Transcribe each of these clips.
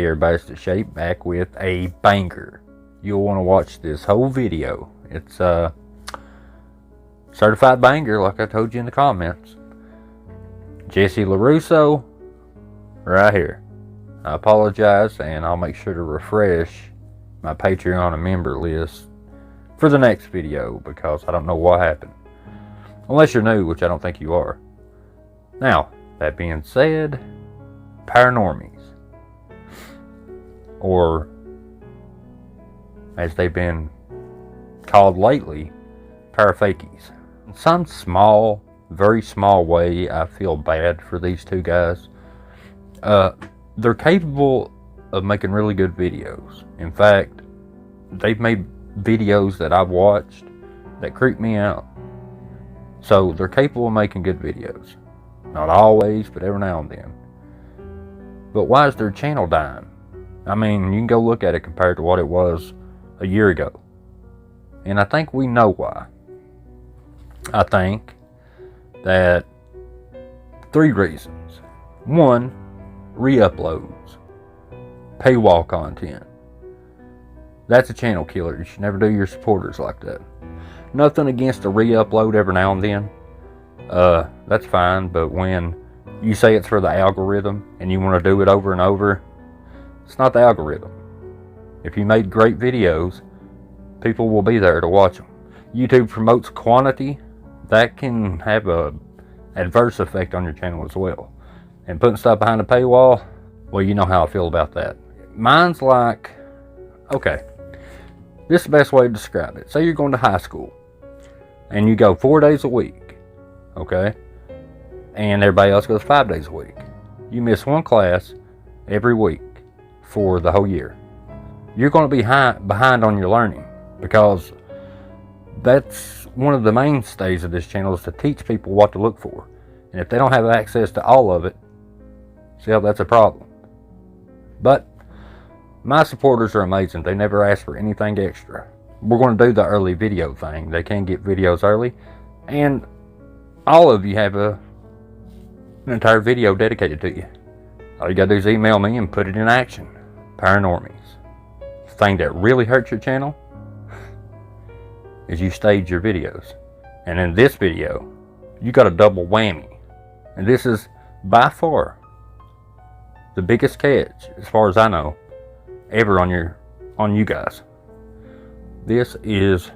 Hey everybody, it's the Shape back with a banger. You'll want to watch this whole video. It's a certified banger like I told you in the comments. Jesse LaRusso, right here. I apologize, and I'll make sure to refresh my Patreon and member list for the next video because I don't know what happened. Unless you're new, which I don't think you are. Now, that being said, Paranormies. Or, as they've been called lately, parafakies. In some small, very small way, I feel bad for these two guys. They're capable of making really good videos. In fact, they've made videos that I've watched that creep me out. So, they're capable of making good videos. Not always, but every now and then. But why is their channel dying? I mean, you can go look at it compared to what it was a year ago. And I think we know why. I think that 3 reasons. 1, re-uploads. Paywall content. That's a channel killer. You should never do your supporters like that. Nothing against a re-upload every now and then. That's fine, but when you say it's for the algorithm and you want to do it over and over, it's not the algorithm. If you made great videos, people will be there to watch them. YouTube promotes quantity. That can have a adverse effect on your channel as well. And putting stuff behind a paywall, well, you know how I feel about that. Mine's like, okay, this is the best way to describe it. Say you're going to high school and you go 4 days a week, okay? And everybody else goes 5 days a week. You miss one class every week for the whole year. You're going to be behind on your learning, because that's one of the mainstays of this channel, is to teach people what to look for. And if they don't have access to all of it, see how that's a problem. But my supporters are amazing. They never ask for anything extra. We're going to do the early video thing. They can get videos early, and all of you have an entire video dedicated to you. All you gotta do is email me and put it in action. Paranormies. The thing that really hurts your channel is you stage your videos. And in this video, you got a double whammy. And this is by far the biggest catch, as far as I know, ever on you guys. This is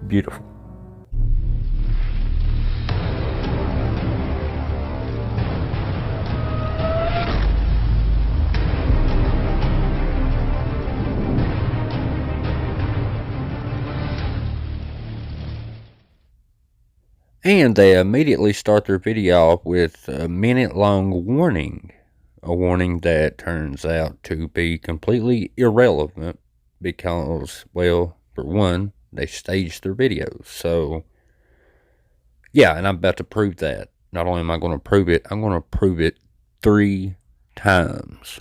beautiful. And they immediately start their video off with a minute-long warning. A warning that turns out to be completely irrelevant because, well, for one, they staged their videos. So, yeah, and I'm about to prove that. Not only am I going to prove it, I'm going to prove it 3 times.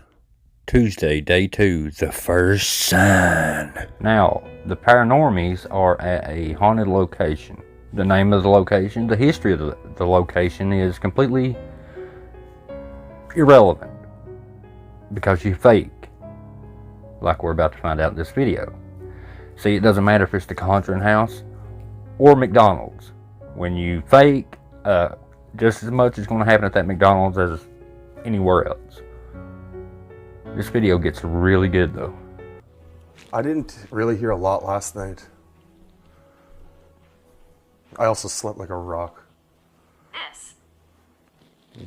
Tuesday, day 2, the first sign. Now, the Paranormies are at a haunted location. The name of the location, the history of the location is completely irrelevant because you fake, like we're about to find out in this video. See, it doesn't matter if it's the Conjuring House or McDonald's. When you fake, just as much is going to happen at that McDonald's as anywhere else. This video gets really good though. I didn't really hear a lot last night. I also slept like a rock.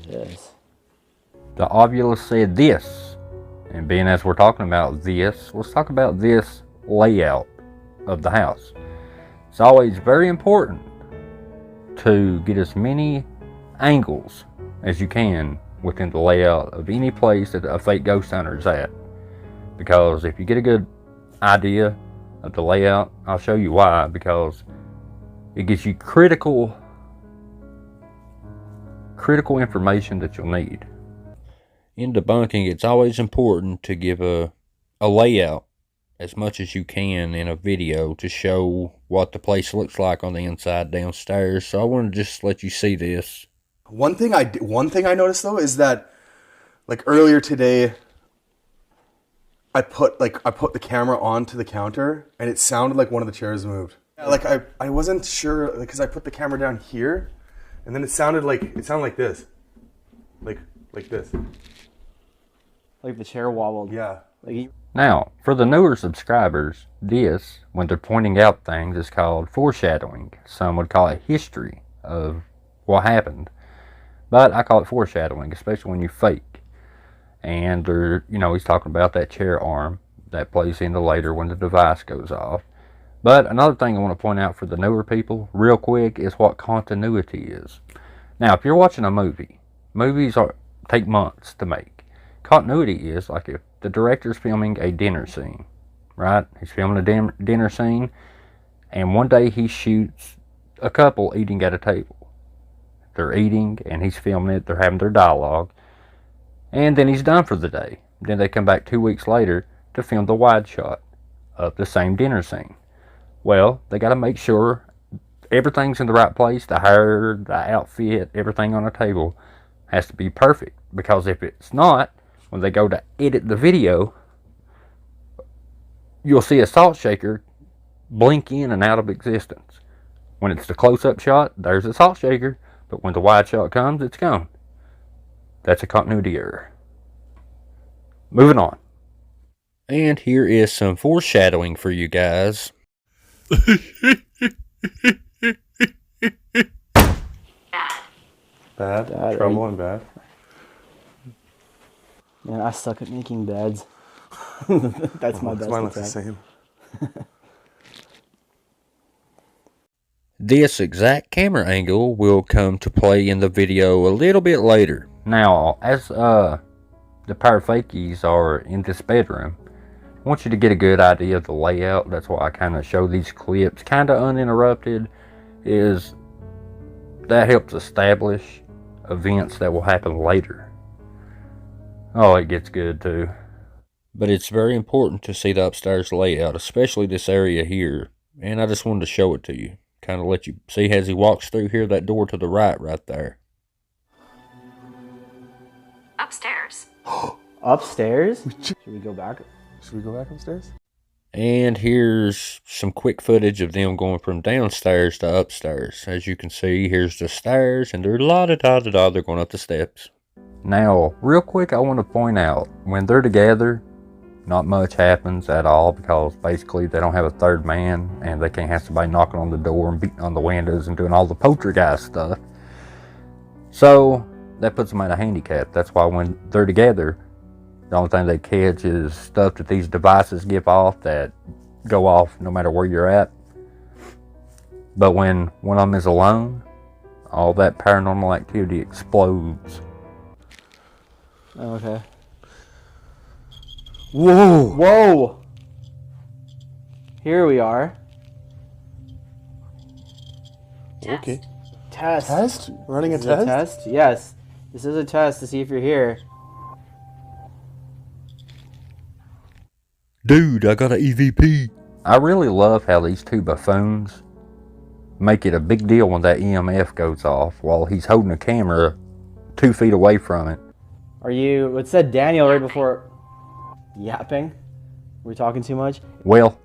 Yes. The Ovulus said this, and being as we're talking about this, let's talk about this layout of the house. It's always very important to get as many angles as you can within the layout of any place that a fake ghost hunter is at. Because if you get a good idea of the layout, I'll show you why, because it gives you critical information that you'll need. In debunking, it's always important to give a layout as much as you can in a video to show what the place looks like on the inside downstairs. So I want to just let you see this. One thing I noticed though is that, like earlier today, I put the camera onto the counter, and it sounded like one of the chairs moved. Yeah, like I wasn't sure because I put the camera down here, and then it sounded like this, like this. Like the chair wobbled. Yeah. Now, for the newer subscribers, this, when they're pointing out things, is called foreshadowing. Some would call it history of what happened. But I call it foreshadowing, especially when you fake. And he's talking about that chair arm that plays into later when the device goes off. But another thing I want to point out for the newer people, real quick, is what continuity is. Now, if you're watching a movie, movies take months to make. Continuity is like if the director's filming a dinner scene, right? He's filming a dinner scene, and one day he shoots a couple eating at a table. They're eating, and he's filming it. They're having their dialogue, and then he's done for the day. Then they come back 2 weeks later to film the wide shot of the same dinner scene. Well, they got to make sure everything's in the right place. The hair, the outfit, everything on the table has to be perfect, because if it's not, when they go to edit the video, you'll see a salt shaker blink in and out of existence. When it's the close-up shot, there's a salt shaker, but when the wide shot comes, it's gone. That's a continuity error. Moving on. And here is some foreshadowing for you guys. Bad. Bad, Trouble and bad. Man, I suck at making beds. That's my best Mine looks the attack. same. This exact camera angle will come to play in the video a little bit later. Now, as the parafakies are in this bedroom, I want you to get a good idea of the layout. That's why I kind of show these clips kind of uninterrupted, is that helps establish events that will happen later. Oh, it gets good too. But it's very important to see the upstairs layout, especially this area here. And I just wanted to show it to you. Kind of let you see as he walks through here, that door to the right there. Upstairs. Upstairs? Should we go back? Should we go back upstairs? And here's some quick footage of them going from downstairs to upstairs. As you can see, here's the stairs, and they're la-da-da-da-da, they're going up the steps. Now, real quick, I want to point out, when they're together, not much happens at all, because basically they don't have a third man, and they can't have somebody knocking on the door and beating on the windows and doing all the poltergeist stuff. So, that puts them at a handicap. That's why when they're together, the only thing they catch is stuff that these devices give off that go off no matter where you're at. But when one of them is alone, all that paranormal activity explodes. Okay. Whoa! Whoa! Here we are. Okay. Test. Test? Running a Is it a test? test? Yes. This is a test to see if you're here. Dude, I got an EVP. I really love how these two buffoons make it a big deal when that EMF goes off while he's holding a camera 2 feet away from it. It said Daniel right before. Yapping? We're talking too much? Well,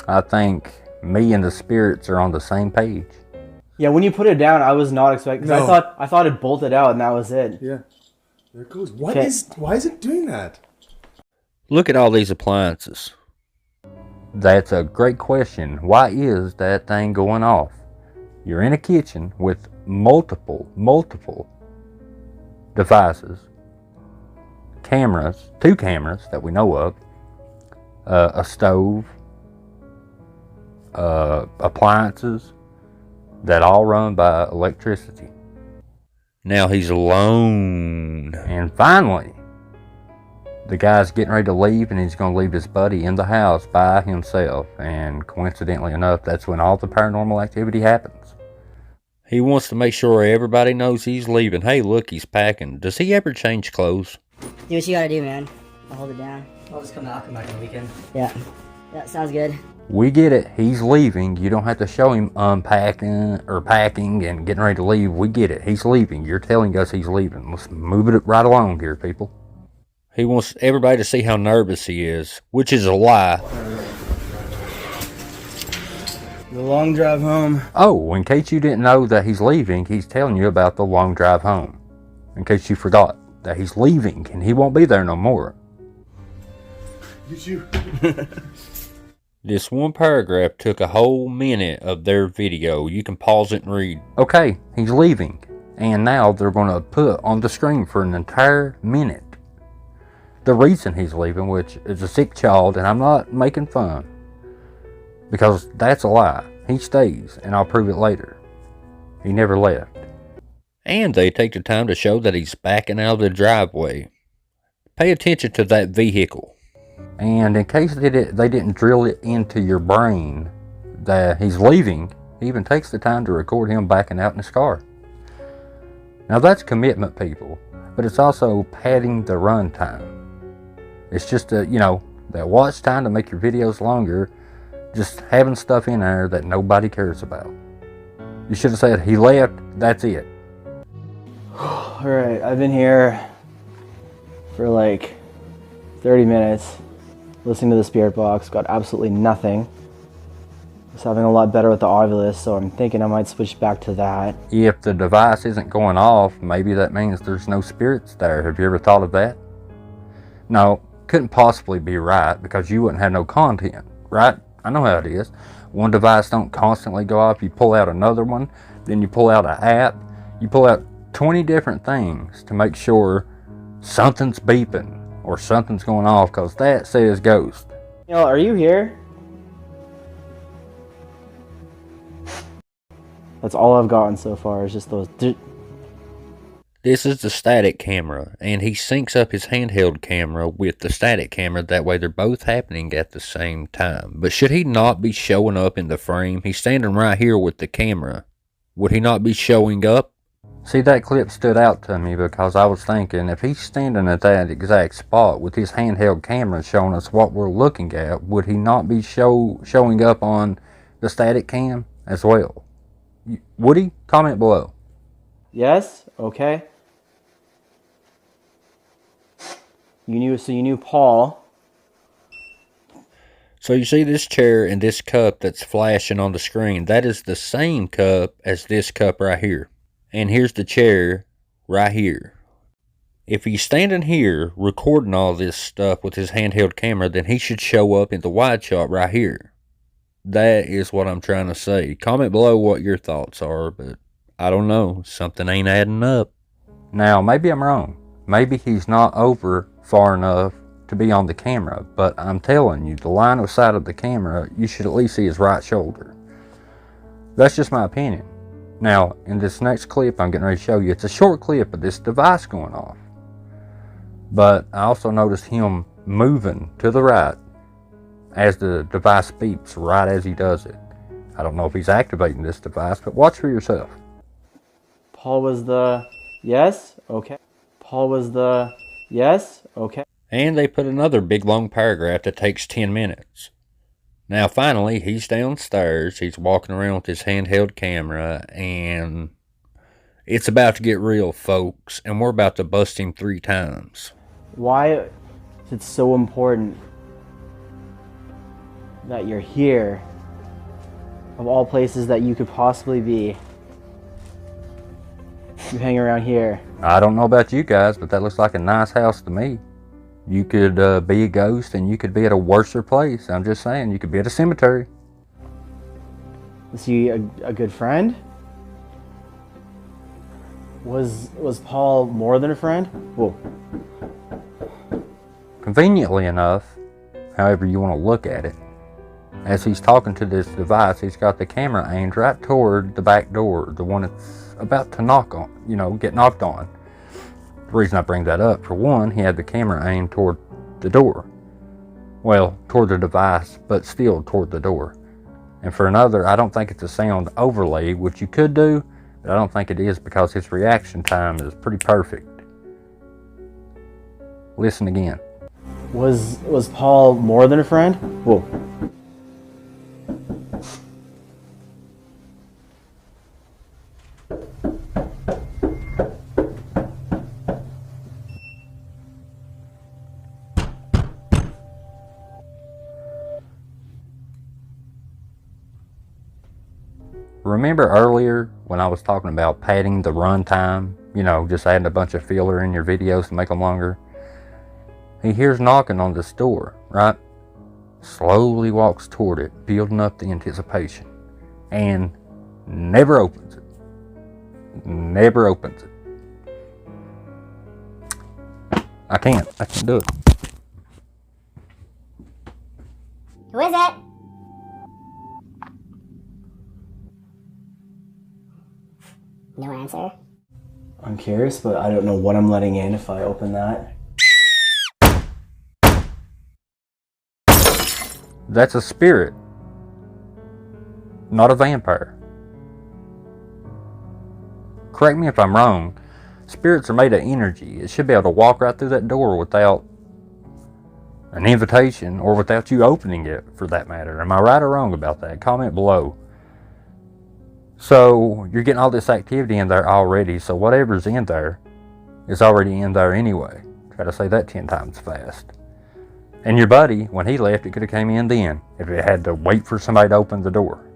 I think me and the spirits are on the same page. Yeah, when you put it down, I was not expecting. No. I thought it bolted out and that was it. Yeah. There it goes. Why Okay. is it doing that? Look at all these appliances. That's a great question. Why is that thing going off? You're in a kitchen with multiple devices, cameras, 2 cameras that we know of, a stove, appliances that all run by electricity. Now he's alone. And finally, the guy's getting ready to leave, and he's going to leave his buddy in the house by himself. And coincidentally enough, that's when all the paranormal activity happens. He wants to make sure everybody knows he's leaving. Hey, look, he's packing. Does he ever change clothes? Do what you gotta do, man. I'll hold it down. I'll just come back on the weekend. Yeah. That sounds good. We get it. He's leaving. You don't have to show him unpacking or packing and getting ready to leave. We get it. He's leaving. You're telling us he's leaving. Let's move it right along here, people. He wants everybody to see how nervous he is, which is a lie. The long drive home. Oh, in case you didn't know that he's leaving, he's telling you about the long drive home. In case you forgot that he's leaving and he won't be there no more. This one paragraph took a whole minute of their video. You can pause it and read. Okay, he's leaving. And now they're going to put on the screen for an entire minute the reason he's leaving, which is a sick child, and I'm not making fun. Because that's a lie. He stays, and I'll prove it later. He never left. And they take the time to show that he's backing out of the driveway. Pay attention to that vehicle. And in case they didn't drill it into your brain that he's leaving, he even takes the time to record him backing out in his car. Now that's commitment, people, but it's also padding the run time. It's just that watch time to make your videos longer, just having stuff in there that nobody cares about. You should have said he left, that's it. Alright, I've been here for like 30 minutes listening to the spirit box, got absolutely nothing. Was having a lot better with the Ovilus, so I'm thinking I might switch back to that. If the device isn't going off, maybe that means there's no spirits there. Have you ever thought of that? No, couldn't possibly be right, because you wouldn't have no content, right? I know how it is. One device don't constantly go off, you pull out another one, then you pull out an app, you pull out 20 different things to make sure something's beeping or something's going off, because that says ghost. Are you here? That's all I've gotten so far, is just those. This is the static camera, and he syncs up his handheld camera with the static camera. That way they're both happening at the same time. But should he not be showing up in the frame? He's standing right here with the camera. Would he not be showing up? See, that clip stood out to me because I was thinking, if he's standing at that exact spot with his handheld camera showing us what we're looking at, would he not be showing up on the static cam as well? Would he? Comment below. Yes? Okay. You knew Paul. So you see this chair and this cup that's flashing on the screen. That is the same cup as this cup right here. And here's the chair right here. If he's standing here recording all this stuff with his handheld camera, then he should show up in the wide shot right here. That is what I'm trying to say. Comment below what your thoughts are, but I don't know. Something ain't adding up. Now, maybe I'm wrong. Maybe he's not over far enough to be on the camera, but I'm telling you, the line of sight of the camera, you should at least see his right shoulder. That's just my opinion. Now, in this next clip I'm getting ready to show you, it's a short clip of this device going off. But I also noticed him moving to the right as the device beeps right as he does it. I don't know if he's activating this device, but watch for yourself. Paul was the yes? Okay. Paul was the yes? Okay. And they put another big long paragraph that takes 10 minutes. Now finally, he's downstairs, he's walking around with his handheld camera, and it's about to get real, folks, and we're about to bust him 3 times. Why is it so important that you're here, of all places that you could possibly be? You hang around here. I don't know about you guys, but that looks like a nice house to me. You could be a ghost, and you could be at a worser place. I'm just saying, you could be at a cemetery. Is he a good friend? Was Paul more than a friend? Whoa. Conveniently enough, however you want to look at it, as he's talking to this device, he's got the camera aimed right toward the back door, the one that's about to get knocked on. The reason I bring that up, for one, he had the camera aimed toward the door. Well, toward the device, but still toward the door. And for another, I don't think it's a sound overlay, which you could do, but I don't think it is because his reaction time is pretty perfect. Listen again. Was Paul more than a friend? Whoa. remember earlier when I was talking about padding the run time? You know, just adding a bunch of filler in your videos to make them longer. He hears knocking on this door, right? Slowly walks toward it, building up the anticipation. And never opens it. Never opens it. I can't do it. Who is it? No answer. I'm curious, but I don't know what I'm letting in if I open that. That's a spirit, not a vampire. Correct me if I'm wrong. Spirits are made of energy. It should be able to walk right through that door without an invitation or without you opening it, for that matter. Am I right or wrong about that? Comment below. So you're getting all this activity in there already, so whatever's in there is already in there anyway. Try to say that 10 times fast. And your buddy, when he left, it could have came in then if it had to wait for somebody to open the door.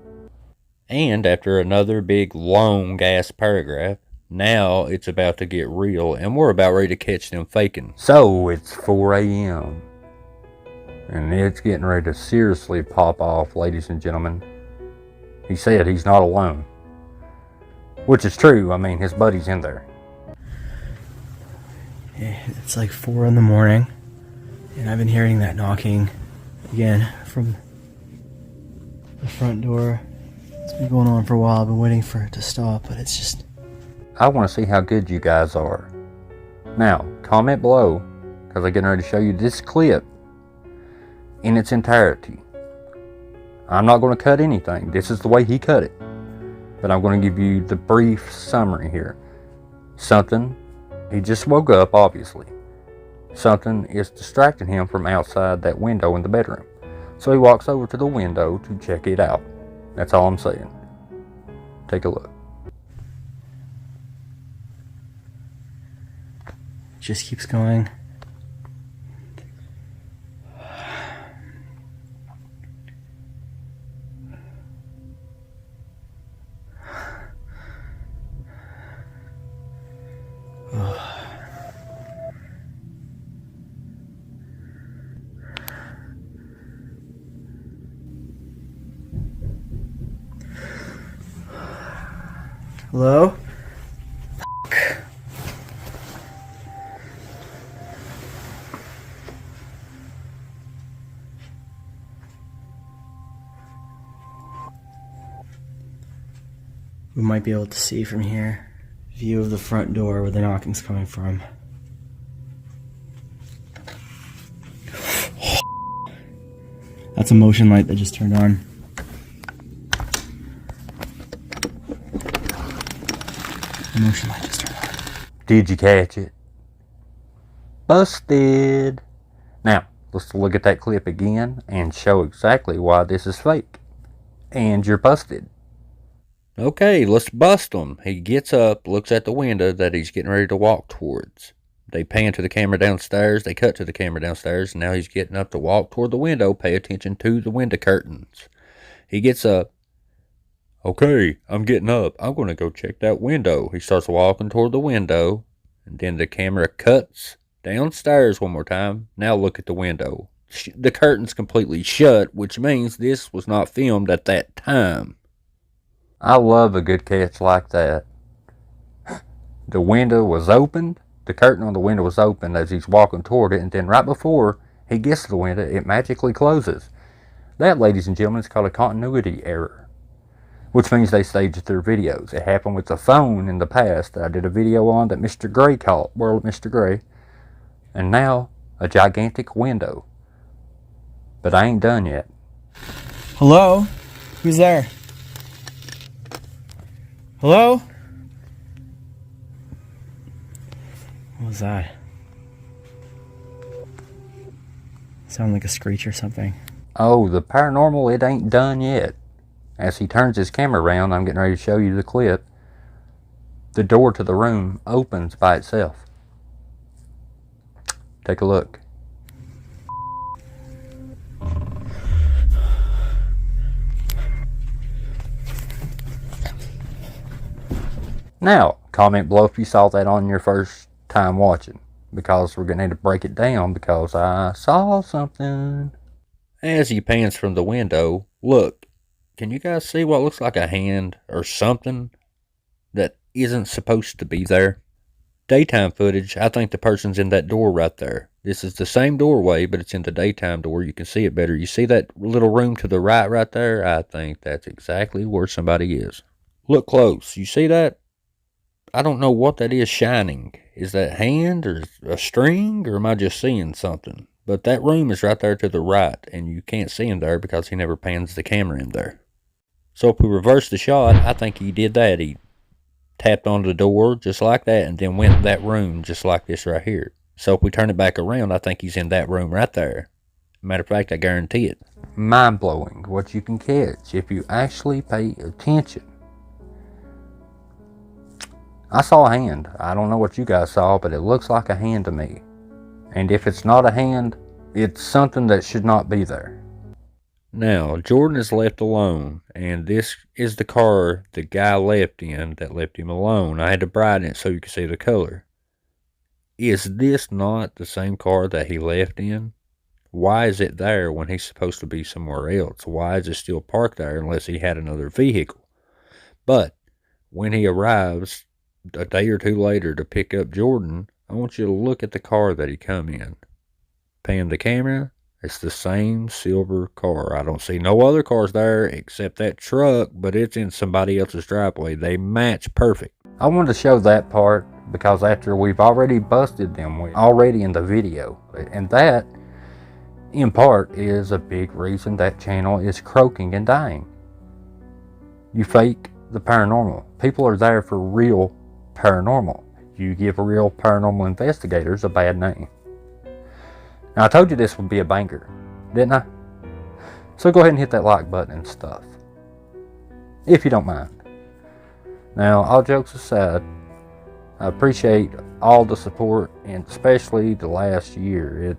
And after another big long ass paragraph, now it's about to get real and we're about ready to catch them faking. So it's 4 a.m. and it's getting ready to seriously pop off, ladies and gentlemen. He said he's not alone. Which is true. I mean, his buddy's in there. It's like 4 in the morning, and I've been hearing that knocking again from the front door. It's been going on for a while. I've been waiting for it to stop, but it's just... I want to see how good you guys are. Now, comment below, because I'm getting ready to show you this clip in its entirety. I'm not going to cut anything. This is the way he cut it. But I'm going to give you the brief summary here. Something, he just woke up, obviously. Something is distracting him from outside that window in the bedroom. So he walks over to the window to check it out. That's all I'm saying. Take a look. Just keeps going. Hello? Fuck. We might be able to see from here. View of the front door where the knocking's coming from. That's a motion light that just turned on. Motion light just turned on. Did you catch it? Busted. Now, let's look at that clip again and show exactly why this is fake. And you're busted. Okay, let's bust him. He gets up, looks at the window that he's getting ready to walk towards. They pan to the camera downstairs. They cut to the camera downstairs. And now he's getting up to walk toward the window. Pay attention to the window curtains. He gets up. Okay, I'm getting up. I'm going to go check that window. He starts walking toward the window. And then the camera cuts downstairs one more time. Now look at the window. The curtain's completely shut, which means this was not filmed at that time. I love a good catch like that. The window was opened. The curtain on the window was open as he's walking toward it. And then right before he gets to the window, it magically closes. That, ladies and gentlemen, is called a continuity error. Which means they staged their videos. It happened with the phone in the past that I did a video on that Mr. Gray caught, World of Mr. Gray. And now, a gigantic window. But I ain't done yet. Hello? Who's there? Hello? What was that? Sounded like a screech or something. Oh, the paranormal, it ain't done yet. As he turns his camera around, I'm getting ready to show you the clip. The door to the room opens by itself. Take a look. Now, comment below if you saw that on your first time watching, because we're going to need to break it down because I saw something. As he pans from the window, look, can you guys see what looks like a hand or something that isn't supposed to be there? Daytime footage, I think the person's in that door right there. This is the same doorway, but it's in the daytime to where you can see it better. You see that little room to the right there? I think that's exactly where somebody is. Look close. You see that? I don't know what that is shining. Is that hand or a string, or am I just seeing something? But that room is right there to the right, and you can't see him there because he never pans the camera in there. So if we reverse the shot, I think he did that. He tapped on the door just like that and then went in that room just like this right here. So if we turn it back around, I think he's in that room right there. Matter of fact, I guarantee it. Mind-blowing what you can catch if you actually pay attention. I saw a hand. I don't know what you guys saw, but it looks like a hand to me. And if it's not a hand, it's something that should not be there. Now, Jordan is left alone, and this is the car the guy left in that left him alone. I had to brighten it so you could see the color. Is this not the same car that he left in? Why is it there when he's supposed to be somewhere else? Why is it still parked there unless he had another vehicle? But when he arrives a day or two later to pick up Jordan, I want you to look at the car that he come in. Pan the camera. It's the same silver car. I don't see no other cars there except that truck, but it's in somebody else's driveway. They match perfect. I wanted to show that part because after we've already busted them already in the video, and that in part is a big reason that channel is croaking and dying. You fake the paranormal. People are there for real paranormal. You give real paranormal investigators a bad name. Now, I told you this would be a banger, didn't I? So go ahead and hit that like button and stuff, if you don't mind. Now, all jokes aside, I appreciate all the support, and especially the last year.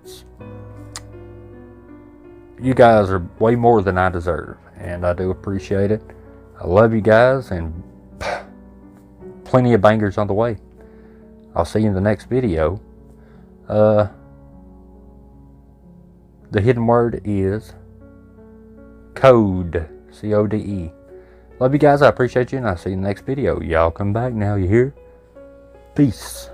You guys are way more than I deserve, and I do appreciate it. I love you guys, and plenty of bangers on the way. I'll see you in the next video. The hidden word is code. C-O-D-E. Love you guys. I appreciate you, and I'll see you in the next video. Y'all come back now, you hear? Peace.